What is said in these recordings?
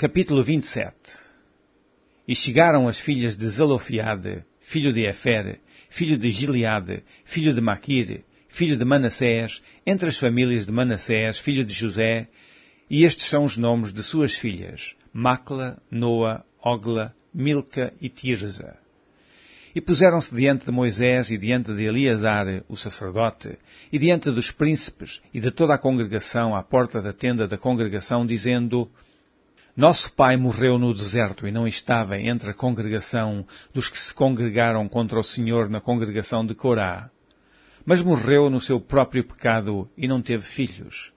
Capítulo 27. E chegaram as filhas de Zelofiade, filho de Efer, filho de Gileade, filho de Maquir, filho de Manassés, entre as famílias de Manassés, filho de José, e estes são os nomes de suas filhas, Macla, Noa, Ogla, Milca e Tirza. E puseram-se diante de Moisés e diante de Eleazar, o sacerdote, e diante dos príncipes e de toda a congregação à porta da tenda da congregação, dizendo: Nosso pai morreu no deserto e não estava entre a congregação dos que se congregaram contra o Senhor na congregação de Corá, mas morreu no seu próprio pecado e não teve filhos.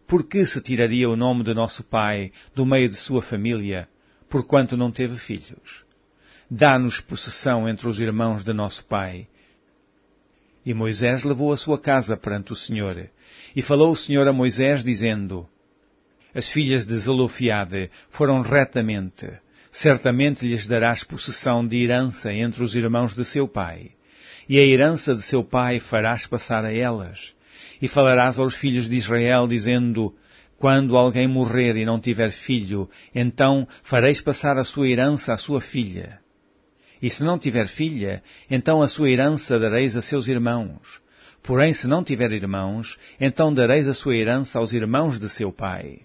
Por que se tiraria o nome de nosso pai do meio de sua família, porquanto não teve filhos? Dá-nos possessão entre os irmãos de nosso pai. E Moisés levou a sua casa perante o Senhor, e falou o Senhor a Moisés, dizendo: As filhas de Zelofiade foram retamente. Certamente lhes darás possessão de herança entre os irmãos de seu pai. E a herança de seu pai farás passar a elas. E falarás aos filhos de Israel, dizendo: Quando alguém morrer e não tiver filho, então fareis passar a sua herança à sua filha. E se não tiver filha, então a sua herança dareis a seus irmãos. Porém, se não tiver irmãos, então dareis a sua herança aos irmãos de seu pai.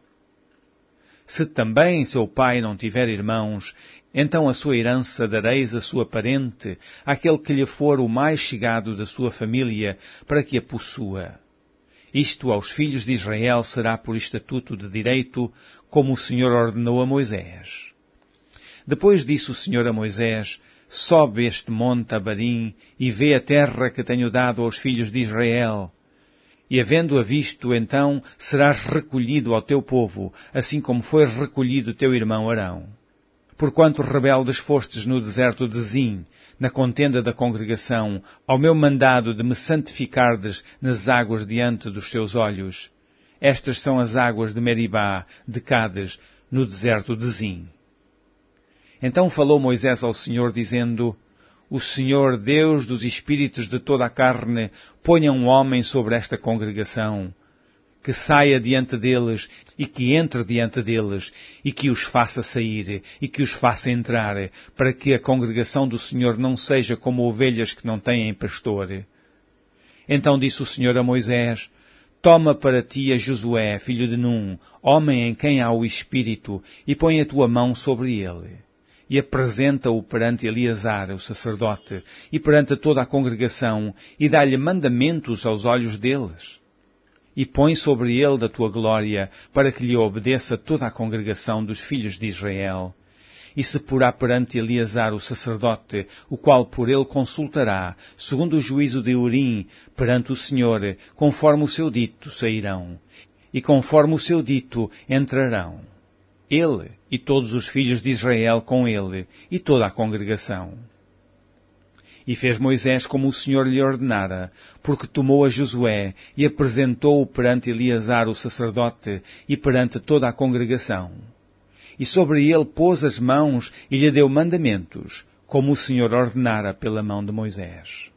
Se também seu pai não tiver irmãos, então a sua herança dareis a sua parente, àquele que lhe for o mais chegado da sua família, para que a possua. Isto aos filhos de Israel será por estatuto de direito, como o Senhor ordenou a Moisés. Depois disse o Senhor a Moisés: Sobe este monte Abarim e vê a terra que tenho dado aos filhos de Israel. E havendo-a visto, então serás recolhido ao teu povo, assim como foi recolhido teu irmão Arão. Porquanto rebeldes fostes no deserto de Zim, na contenda da congregação, ao meu mandado de me santificardes nas águas diante dos teus olhos. Estas são as águas de Meribá, de Cades, no deserto de Zim. Então falou Moisés ao Senhor, dizendo: O Senhor, Deus dos espíritos de toda a carne, ponha um homem sobre esta congregação, que saia diante deles e que entre diante deles, e que os faça sair e que os faça entrar, para que a congregação do Senhor não seja como ovelhas que não têm pastor. Então disse o Senhor a Moisés: Toma para ti a Josué, filho de Num, homem em quem há o Espírito, e põe a tua mão sobre ele. E apresenta-o perante Eleazar, o sacerdote, e perante toda a congregação, e dá-lhe mandamentos aos olhos deles. E põe sobre ele da tua glória, para que lhe obedeça toda a congregação dos filhos de Israel. E se porá perante Eleazar, o sacerdote, o qual por ele consultará, segundo o juízo de Urim, perante o Senhor, conforme o seu dito sairão, e conforme o seu dito entrarão. Ele e todos os filhos de Israel com ele, e toda a congregação. E fez Moisés como o Senhor lhe ordenara, porque tomou a Josué e apresentou-o perante Eleazar o sacerdote e perante toda a congregação. E sobre ele pôs as mãos e lhe deu mandamentos, como o Senhor ordenara pela mão de Moisés.